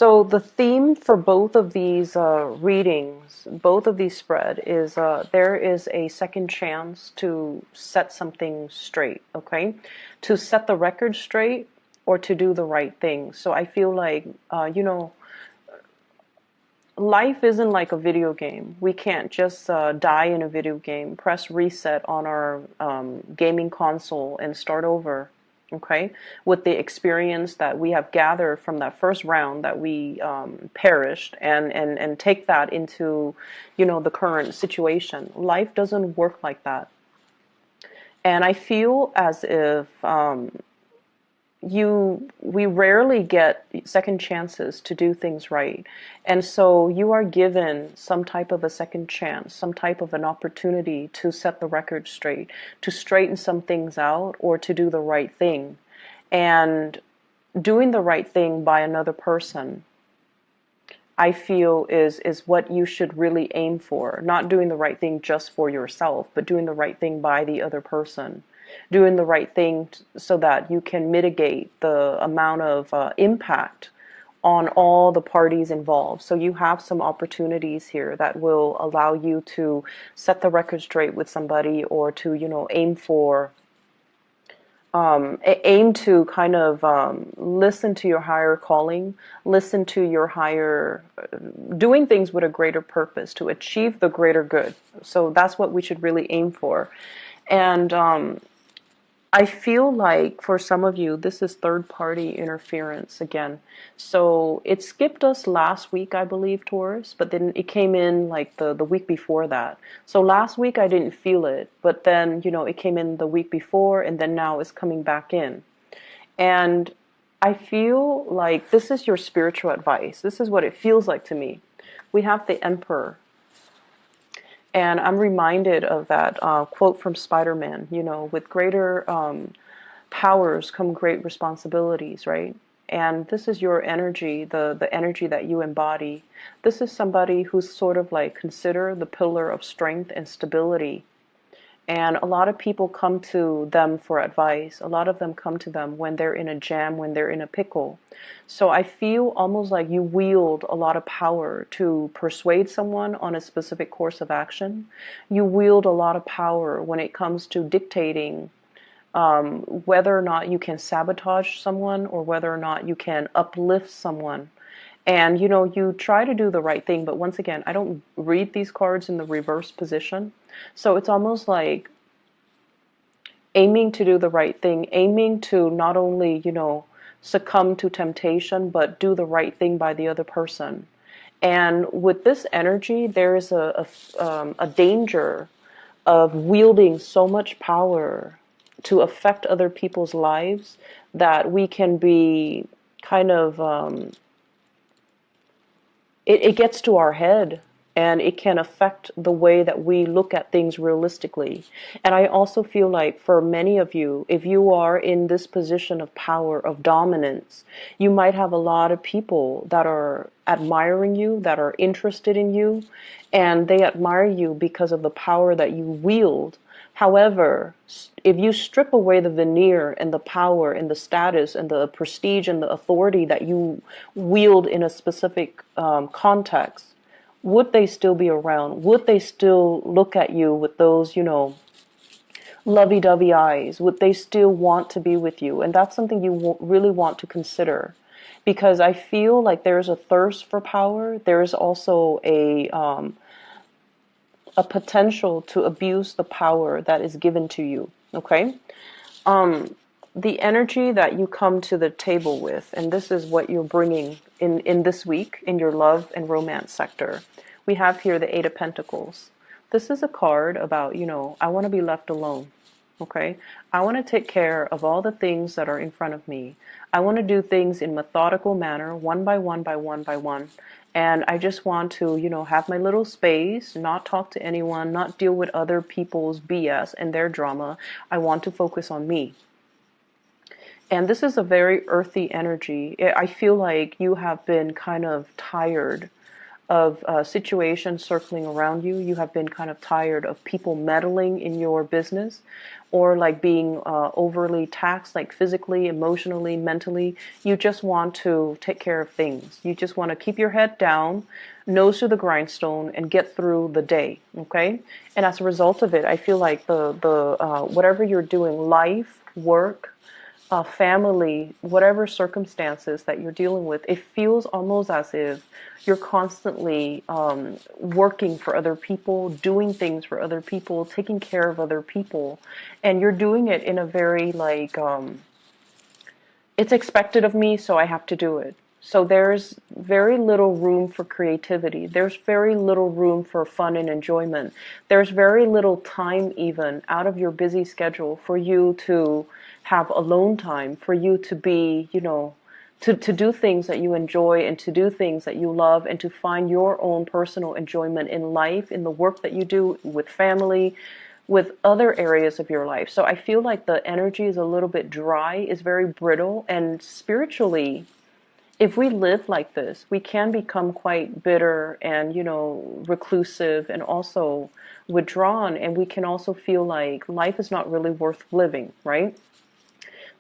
So the theme for both of these readings, both of these spread, is there is a second chance to set something straight, okay? To set the record straight or to do the right thing. So I feel like, life isn't like a video game. We can't just die in a video game, press reset on our gaming console and start over, okay? With the experience that we have gathered from that first round that we perished, and take that into, the current situation. Life doesn't work like that. And I feel as if we rarely get second chances to do things right. And so you are given some type of a second chance, some type of an opportunity to set the record straight, to straighten some things out, or to do the right thing. And doing the right thing by another person, I feel is what you should really aim for. Not doing the right thing just for yourself, but doing the right thing by the other person. Doing the right thing so that you can mitigate the amount of impact on all the parties involved. So you have some opportunities here that will allow you to set the record straight with somebody, or to, aim to kind of listen to your higher calling, listen to your higher, doing things with a greater purpose to achieve the greater good. So that's what we should really aim for. And I feel like for some of you, this is third-party interference again. So it skipped us last week, I believe, Taurus, but then it came in like the week before that. So last week I didn't feel it, but then, it came in the week before, and then now it's coming back in. And I feel like this is your spiritual advice. This is what it feels like to me. We have the Emperor. And I'm reminded of that quote from Spider-Man, with greater powers come great responsibilities, right? And this is your energy, the energy that you embody. This is somebody who's sort of like considered the pillar of strength and stability. And a lot of people come to them for advice. A lot of them come to them when they're in a jam, when they're in a pickle. So I feel almost like you wield a lot of power to persuade someone on a specific course of action. You wield a lot of power when it comes to dictating whether or not you can sabotage someone, or whether or not you can uplift someone. And, you try to do the right thing, but once again, I don't read these cards in the reverse position. So it's almost like aiming to do the right thing, aiming to not only, succumb to temptation, but do the right thing by the other person. And with this energy, there is a danger of wielding so much power to affect other people's lives that we can be kind of it gets to our head, and it can affect the way that we look at things realistically. And I also feel like for many of you, if you are in this position of power, of dominance, you might have a lot of people that are admiring you, that are interested in you, and they admire you because of the power that you wield. However, if you strip away the veneer and the power and the status and the prestige and the authority that you wield in a specific context, would they still be around? Would they still look at you with those, lovey-dovey eyes? Would they still want to be with you? And that's something you really want to consider, because I feel like there's a thirst for power. There's also a potential to abuse the power that is given to you, okay? The energy that you come to the table with, and this is what you're bringing in this week in your love and romance sector. We have here the Eight of Pentacles. This is a card about, I want to be left alone, okay? I want to take care of all the things that are in front of me. I want to do things in methodical manner, one by one by one by one. And I just want to, have my little space, not talk to anyone, not deal with other people's BS and their drama. I want to focus on me. And this is a very earthy energy. I feel like you have been kind of tired of situations circling around you. You have been kind of tired of people meddling in your business, or like being overly taxed, like physically, emotionally, mentally. You just want to take care of things. You just want to keep your head down, nose to the grindstone, and get through the day. Okay, and as a result of it, I feel like the whatever you're doing, life, work, family, whatever circumstances that you're dealing with, it feels almost as if you're constantly working for other people, doing things for other people, taking care of other people, and you're doing it in a very like, it's expected of me, so I have to do it. So there's very little room for creativity. There's very little room for fun and enjoyment. There's very little time even out of your busy schedule for you to have alone time, for you to be, you know, to do things that you enjoy and to do things that you love and to find your own personal enjoyment in life, in the work that you do with family, with other areas of your life. So I feel like the energy is a little bit dry, is very brittle, and spiritually, if we live like this, we can become quite bitter and, you know, reclusive and also withdrawn, and we can also feel like life is not really worth living, right?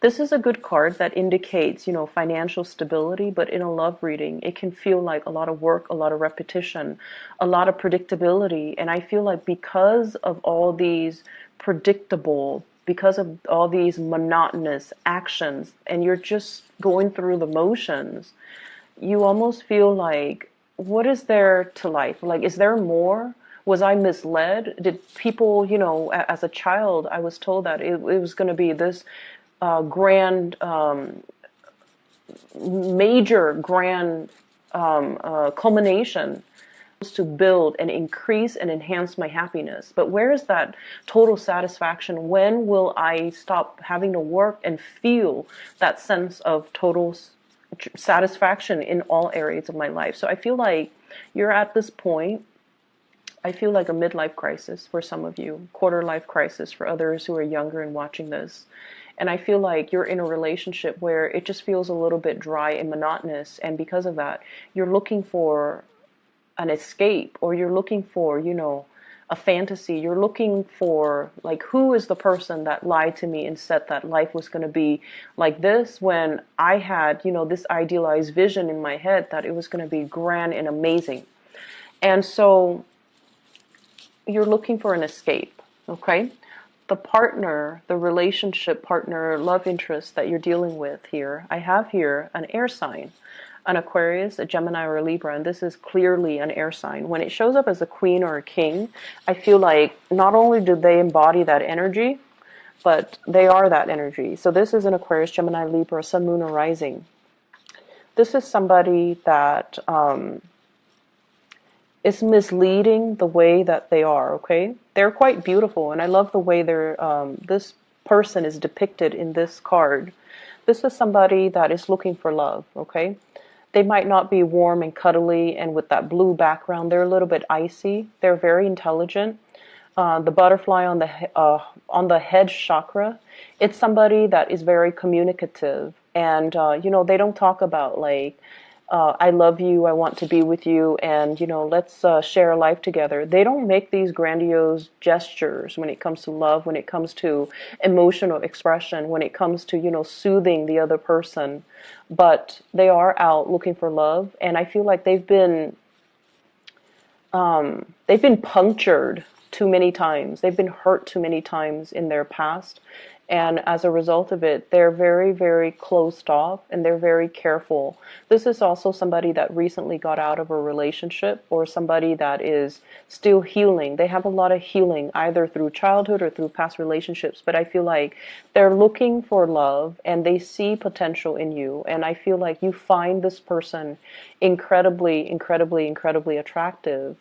This is a good card that indicates, you know, financial stability, but in a love reading, it can feel like a lot of work, a lot of repetition, a lot of predictability. And I feel like because of all these predictable, because of all these monotonous actions, and you're just going through the motions, you almost feel like, what is there to life? Like, is there more? Was I misled? Did people, you know, as a child, I was told that it was going to be this grand, major grand culmination to build and increase and enhance my happiness. But where is that total satisfaction? When will I stop having to work and feel that sense of total satisfaction in all areas of my life? So I feel like you're at this point. I feel like a midlife crisis for some of you, quarter life crisis for others who are younger and watching this. And I feel like you're in a relationship where it just feels a little bit dry and monotonous. And because of that, you're looking for an escape, or you're looking for, you know, a fantasy. You're looking for, like, who is the person that lied to me and said that life was going to be like this when I had, you know, this idealized vision in my head that it was going to be grand and amazing. And so you're looking for an escape, okay? The partner, the relationship partner, love interest that you're dealing with here, I have here an air sign, an Aquarius, a Gemini, or a Libra, and this is clearly an air sign. When it shows up as a queen or a king, I feel like not only do they embody that energy, but they are that energy. So this is an Aquarius, Gemini, Libra, Sun, Moon, or Rising. This is somebody that is misleading the way that they are, okay? They're quite beautiful, and I love the way they're, this person is depicted in this card. This is somebody that is looking for love, okay? They might not be warm and cuddly and with that blue background. They're a little bit icy. They're very intelligent. The butterfly on the head chakra, it's somebody that is very communicative. And, you know, they don't talk about like, I love you, I want to be with you, and, you know, let's share life together. They don't make these grandiose gestures when it comes to love, when it comes to emotional expression, when it comes to, you know, soothing the other person. But they are out looking for love, and I feel like they've been punctured too many times. They've been hurt too many times in their past. And as a result of it, they're very, very closed off, and they're very careful. This is also somebody that recently got out of a relationship, or somebody that is still healing. They have a lot of healing, either through childhood or through past relationships. But I feel like they're looking for love, and they see potential in you. And I feel like you find this person incredibly, incredibly, incredibly attractive.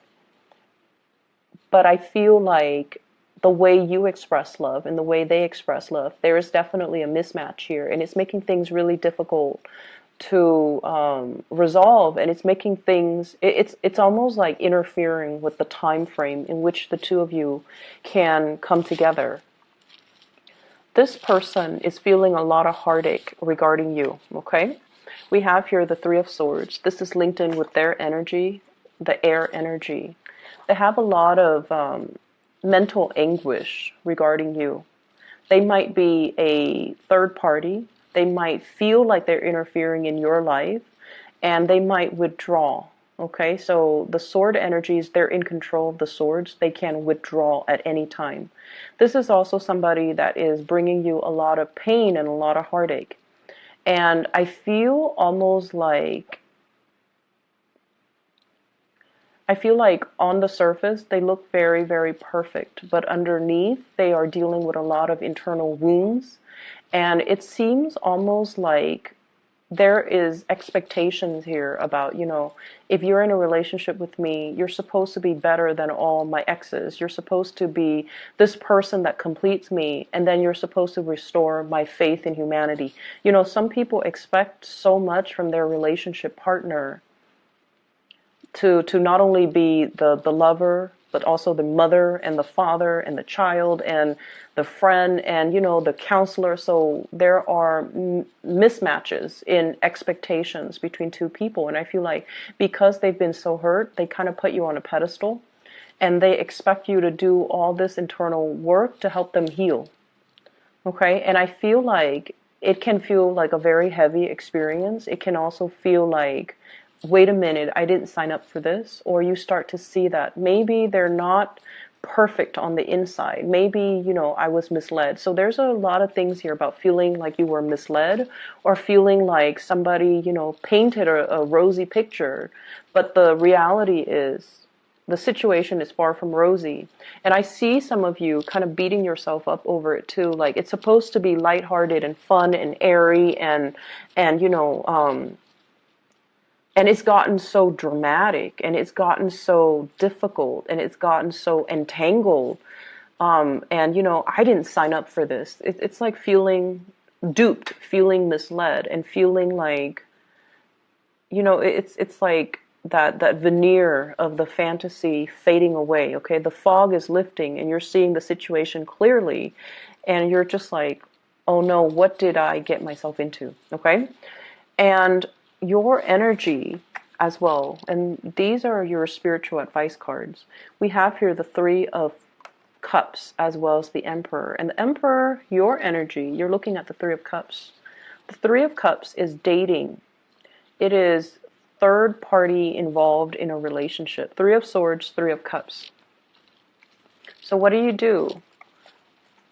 But I feel like the way you express love and the way they express love, there is definitely a mismatch here, and it's making things really difficult to resolve, and it's making things, it's almost like interfering with the time frame in which the two of you can come together. This person is feeling a lot of heartache regarding you, okay? We have here the Three of Swords. This is linked in with their energy. the air energy. They have a lot of mental anguish regarding you. They might be a third party. They might feel like they're interfering in your life, and they might withdraw. Okay, so the sword energies, they're in control of the swords. They can withdraw at any time. This is also somebody that is bringing you a lot of pain and a lot of heartache. And I feel almost like, I feel like on the surface, they look very, very perfect. But underneath, they are dealing with a lot of internal wounds. And it seems almost like there is expectations here about, if you're in a relationship with me, you're supposed to be better than all my exes. You're supposed to be this person that completes me, and then you're supposed to restore my faith in humanity. Some people expect so much from their relationship partner to not only be the lover, but also the mother and the father and the child and the friend and, the counselor. So there are mismatches in expectations between two people. And I feel like because they've been so hurt, they kind of put you on a pedestal and they expect you to do all this internal work to help them heal. Okay. And I feel like it can feel like a very heavy experience. It can also feel like, wait a minute, I didn't sign up for this. Or you start to see that maybe they're not perfect on the inside. Maybe, I was misled. So there's a lot of things here about feeling like you were misled or feeling like somebody, painted a rosy picture. But the reality is the situation is far from rosy. And I see some of you kind of beating yourself up over it too. Like it's supposed to be lighthearted and fun and airy and and it's gotten so dramatic, and it's gotten so difficult, and it's gotten so entangled. And, I didn't sign up for this. It's like feeling duped, feeling misled, and feeling like, it's like that veneer of the fantasy fading away, okay? The fog is lifting, and you're seeing the situation clearly, and you're just like, oh no, what did I get myself into, okay? And your energy as well, and these are your spiritual advice cards. We have here the Three of Cups as well as the Emperor. And the Emperor, your energy, you're looking at the Three of Cups. The Three of Cups is dating. It is third party involved in a relationship. Three of Swords, Three of Cups. So what do?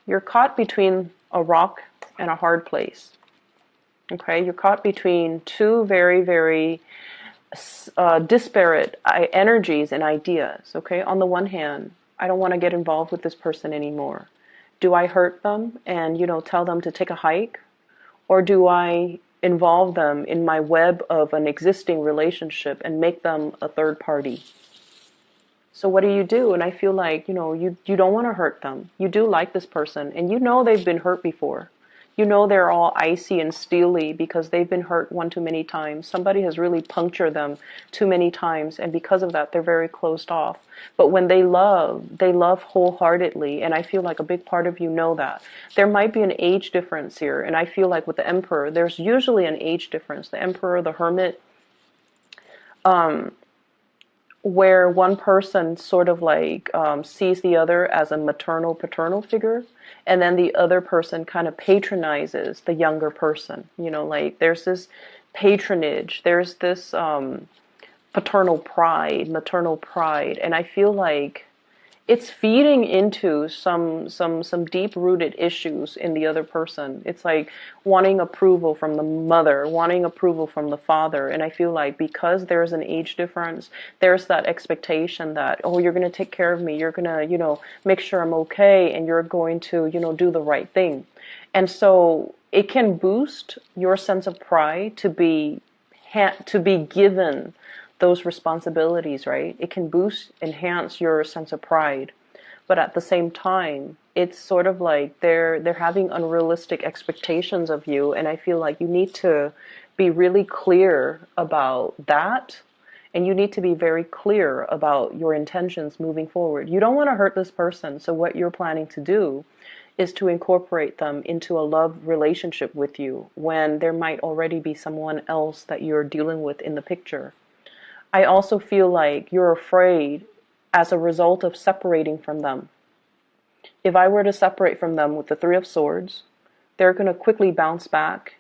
You're caught between a rock and a hard place. Okay, you're caught between two very, very disparate energies and ideas. Okay, on the one hand, I don't want to get involved with this person anymore. Do I hurt them and, tell them to take a hike? Or do I involve them in my web of an existing relationship and make them a third party? So what do? And I feel like, you don't want to hurt them. You do like this person, and they've been hurt before. They're all icy and steely because they've been hurt one too many times. Somebody has really punctured them too many times, and because of that, they're very closed off. But when they love wholeheartedly, and I feel like a big part of you know that. There might be an age difference here, and I feel like with the Emperor, there's usually an age difference. The Emperor, the Hermit, where one person sort of like sees the other as a maternal, paternal figure, and then the other person kind of patronizes the younger person. Like there's this patronage, there's this paternal pride, maternal pride, and I feel like it's feeding into some deep-rooted issues in the other person. It's like wanting approval from the mother, wanting approval from the father. And I feel like because there's an age difference, there's that expectation that, oh, you're going to take care of me. You're going to, make sure I'm okay. And you're going to, do the right thing. And so it can boost your sense of pride to be given those responsibilities, right? It can enhance your sense of pride. But at the same time, it's sort of like they're having unrealistic expectations of you, and I feel like you need to be really clear about that, and you need to be very clear about your intentions moving forward. You don't want to hurt this person, so what you're planning to do is to incorporate them into a love relationship with you when there might already be someone else that you're dealing with in the picture. I also feel like you're afraid as a result of separating from them. If I were to separate from them with the Three of Swords, they're going to quickly bounce back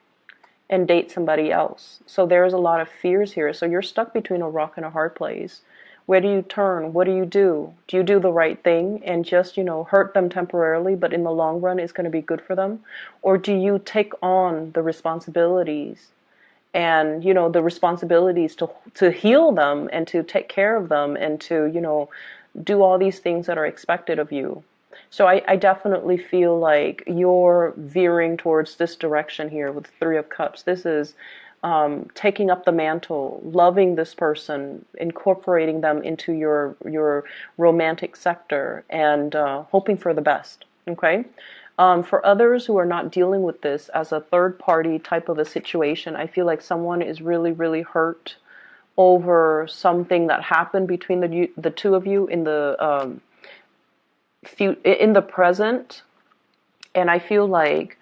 and date somebody else. So there's a lot of fears here. So you're stuck between a rock and a hard place. Where do you turn? What do you do? Do you do the right thing and just, hurt them temporarily, but in the long run it's going to be good for them? Or do you take on the responsibilities and, the responsibilities to heal them and to take care of them and to, do all these things that are expected of you? So I definitely feel like you're veering towards this direction here with Three of Cups. This is taking up the mantle, loving this person, incorporating them into your romantic sector, and hoping for the best. Okay. For others who are not dealing with this as a third party type of a situation, I feel like someone is really, really hurt over something that happened between the two of you in the present, and I feel like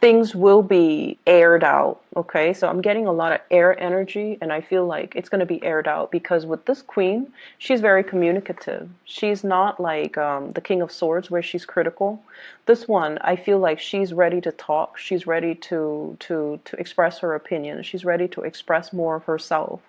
things will be aired out. Okay, so I'm getting a lot of air energy, and I feel like it's going to be aired out because with this queen, she's very communicative. She's not like the King of Swords where she's critical. This one, I feel like she's ready to talk. She's ready to express her opinion. She's ready to express more of herself.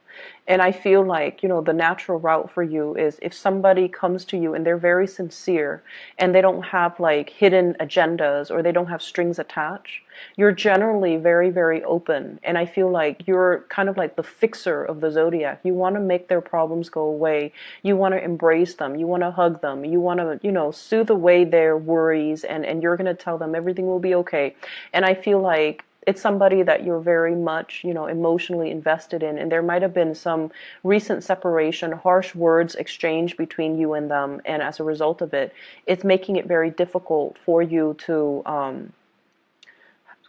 And I feel like, the natural route for you is if somebody comes to you and they're very sincere and they don't have like hidden agendas or they don't have strings attached, you're generally very, very open. And I feel like you're kind of like the fixer of the zodiac. You want to make their problems go away. You want to embrace them. You want to hug them. You want to, soothe away their worries, and you're going to tell them everything will be okay. And I feel like it's somebody that you're very much, emotionally invested in. And there might have been some recent separation, harsh words exchanged between you and them. And as a result of it, it's making it very difficult for you to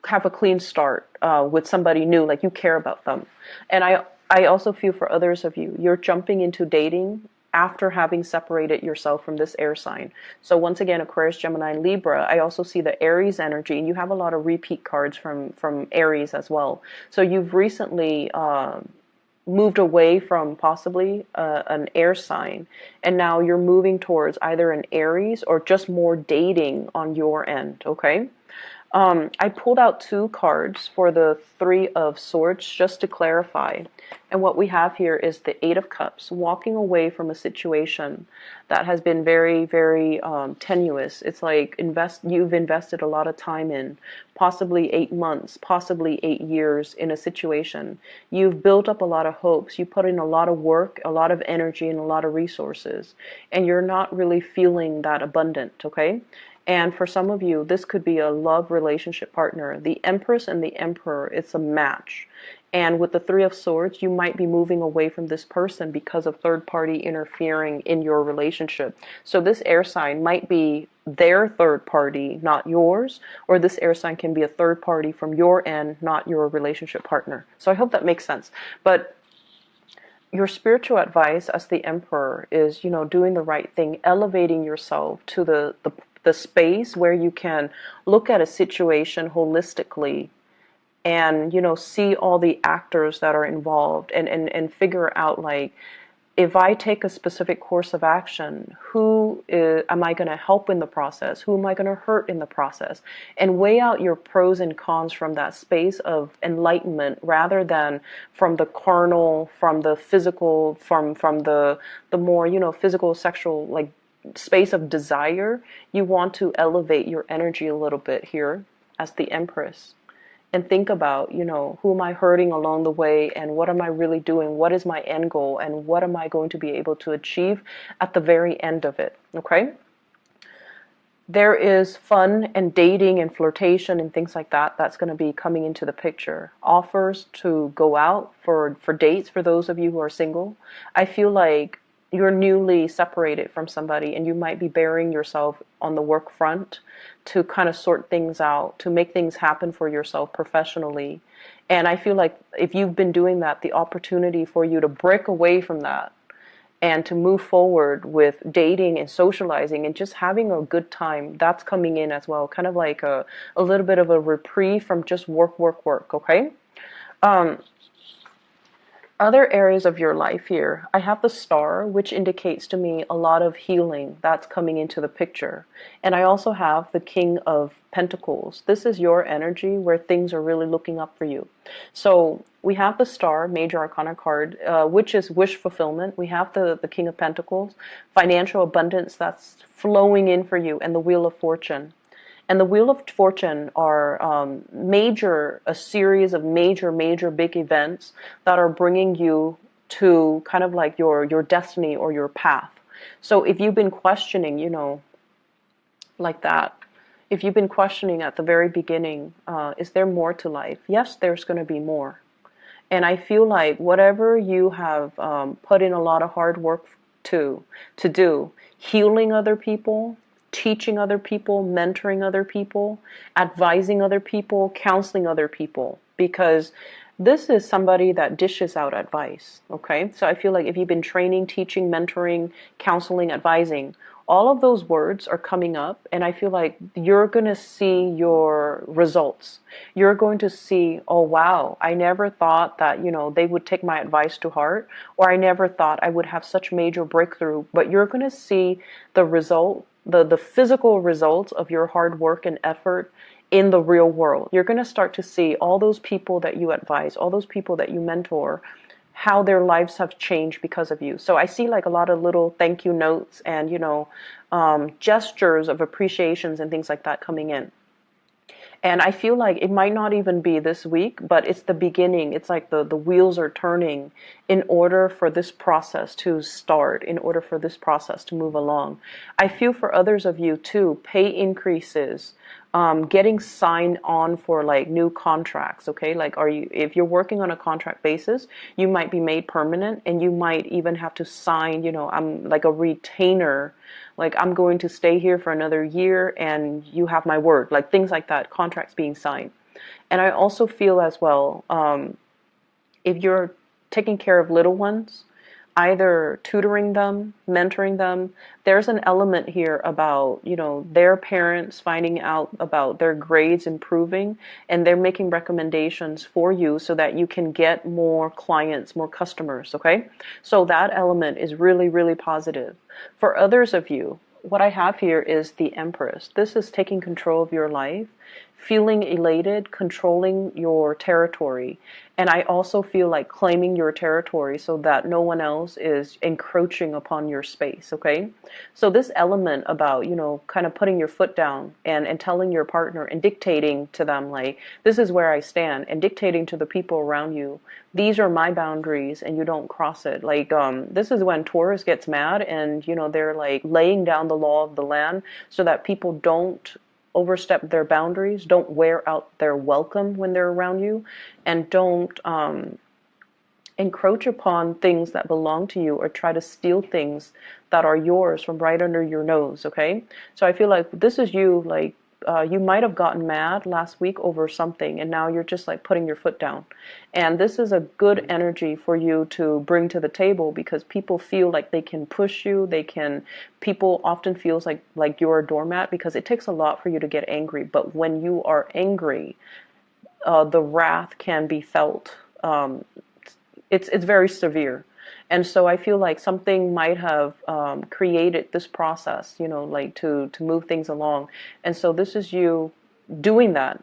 have a clean start with somebody new, like you care about them. And I also feel for others of you, you're jumping into dating after having separated yourself from this air sign. So once again, Aquarius, Gemini, and Libra, I also see the Aries energy, and you have a lot of repeat cards from Aries as well. So you've recently moved away from possibly an air sign, and now you're moving towards either an Aries or just more dating on your end, okay? I pulled out two cards for the Three of Swords just to clarify. And what we have here is the Eight of Cups, walking away from a situation that has been very, very tenuous. It's like you've invested a lot of time in, possibly 8 months, possibly 8 years in a situation. You've built up a lot of hopes. You put in a lot of work, a lot of energy, and a lot of resources. And you're not really feeling that abundant, okay? And for some of you, this could be a love relationship partner. The Empress and the Emperor, it's a match. And with the Three of Swords, you might be moving away from this person because of third party interfering in your relationship. So this air sign might be their third party, not yours, or this air sign can be a third party from your end, not your relationship partner. So I hope that makes sense. But your spiritual advice as the Emperor is, doing the right thing, elevating yourself to the space where you can look at a situation holistically and, see all the actors that are involved and figure out, like, if I take a specific course of action, am I going to help in the process? Who am I going to hurt in the process? And weigh out your pros and cons from that space of enlightenment rather than from the carnal, from the physical, from the more, physical, sexual, like, space of desire. You want to elevate your energy a little bit here as the Empress and think about, who am I hurting along the way and what am I really doing? What is my end goal and what am I going to be able to achieve at the very end of it? Okay? There is fun and dating and flirtation and things like that that's going to be coming into the picture. Offers to go out for dates for those of you who are single. I feel like you're newly separated from somebody and you might be burying yourself on the work front to kind of sort things out, to make things happen for yourself professionally. And I feel like if you've been doing that, the opportunity for you to break away from that and to move forward with dating and socializing and just having a good time, that's coming in as well. Kind of like a little bit of a reprieve from just work, okay? Other areas of your life here, I have the star, which indicates to me a lot of healing that's coming into the picture. And I also have the King of Pentacles. This is your energy where things are really looking up for you. So we have the star, major arcana card, which is wish fulfillment. We have the King of Pentacles, financial abundance that's flowing in for you, and the Wheel of Fortune. And the Wheel of Fortune are a series of major big events that are bringing you to kind of like your destiny or your path. So if you've been questioning, like that, if you've been questioning at the very beginning, is there more to life? Yes, there's going to be more. And I feel like whatever you have put in a lot of hard work to do, healing other people, teaching other people, mentoring other people, advising other people, counseling other people, because this is somebody that dishes out advice, okay? So I feel like if you've been training, teaching, mentoring, counseling, advising, all of those words are coming up, and I feel like you're going to see your results. You're going to see, oh wow, I never thought that, they would take my advice to heart, or I never thought I would have such major breakthrough. But you're going to see the result, the physical results of your hard work and effort in the real world. You're going to start to see all those people that you advise, all those people that you mentor, how their lives have changed because of you. So I see like a lot of little thank you notes and, gestures of appreciations and things like that coming in. And I feel like it might not even be this week, but it's the beginning. It's like the wheels are turning in order for this process to start, in order for this process to move along. I feel for others of you too, pay increases, getting signed on for like new contracts, okay? Like if you're working on a contract basis, you might be made permanent, and you might even have to sign, I'm like a retainer, like I'm going to stay here for another year and you have my word, like things like that, contracts being signed. And I also feel as well, if you're taking care of little ones, either tutoring them, mentoring them, there's an element here about, their parents finding out about their grades improving, and they're making recommendations for you so that you can get more clients, more customers, okay? So that element is really, really positive. For others of you, what I have here is the Empress. This is taking control of your life, feeling elated, controlling your territory. And I also feel like claiming your territory so that no one else is encroaching upon your space, okay? So this element about, kind of putting your foot down and telling your partner and dictating to them, like, this is where I stand, and dictating to the people around you, these are my boundaries and you don't cross it. Like, this is when Taurus gets mad and, they're like laying down the law of the land so that people don't overstep their boundaries, don't wear out their welcome when they're around you, and don't encroach upon things that belong to you or try to steal things that are yours from right under your nose, okay? So I feel like this is you, like, you might have gotten mad last week over something, and now you're just like putting your foot down. And this is a good energy for you to bring to the table, because people feel like they can push you. People often feels like you're a doormat, because it takes a lot for you to get angry. But when you are angry, the wrath can be felt. It's very severe. And so I feel like something might have created this process, like to move things along. And so this is you doing that.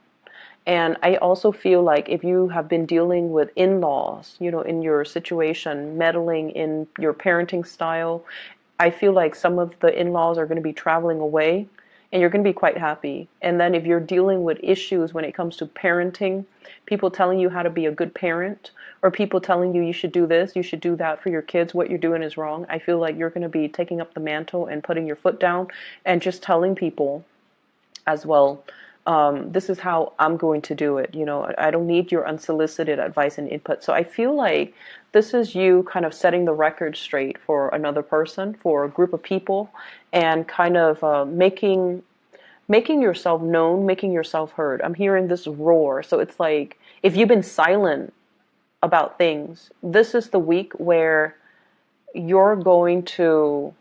And I also feel like if you have been dealing with in-laws, in your situation, meddling in your parenting style, I feel like some of the in-laws are going to be traveling away, and you're going to be quite happy. And then if you're dealing with issues when it comes to parenting, people telling you how to be a good parent, or people telling you should do this, you should do that for your kids, what you're doing is wrong, I feel like you're going to be taking up the mantle and putting your foot down and just telling people as well, this is how I'm going to do it. I don't need your unsolicited advice and input. So I feel like this is you kind of setting the record straight for another person, for a group of people, and kind of making yourself known, making yourself heard. I'm hearing this roar. So it's like, if you've been silent about things, this is the week where you're going to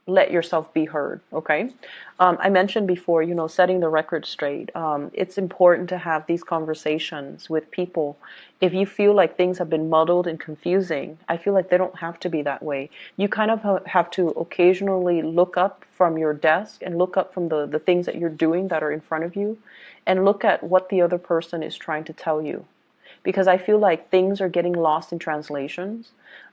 let yourself be heard, okay? I mentioned before, you know, setting the record straight. It's important to have these conversations with people. If you feel like things have been muddled and confusing, I feel like they don't have to be that way. You kind of have to occasionally look up from your desk and look up from the things that you're doing that are in front of you and look at what the other person is trying to tell you. Because I feel like things are getting lost in translations.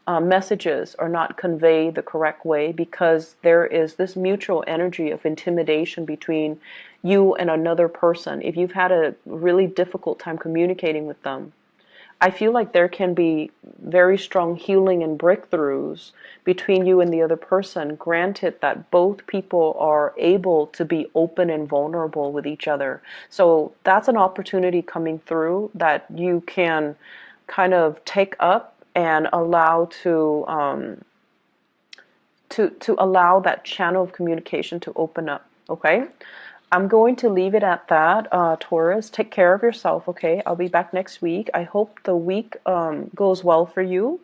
Messages are not conveyed the correct way because there is this mutual energy of intimidation between you and another person. If you've had a really difficult time communicating with them, I feel like there can be very strong healing and breakthroughs between you and the other person, granted that both people are able to be open and vulnerable with each other. So that's an opportunity coming through that you can kind of take up and allow to allow that channel of communication to open up. Okay, I'm going to leave it at that. Taurus, take care of yourself. Okay, I'll be back next week. I hope the week goes well for you,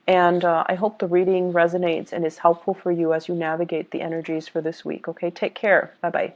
and I hope the reading resonates and is helpful for you as you navigate the energies for this week. Okay, take care. Bye bye.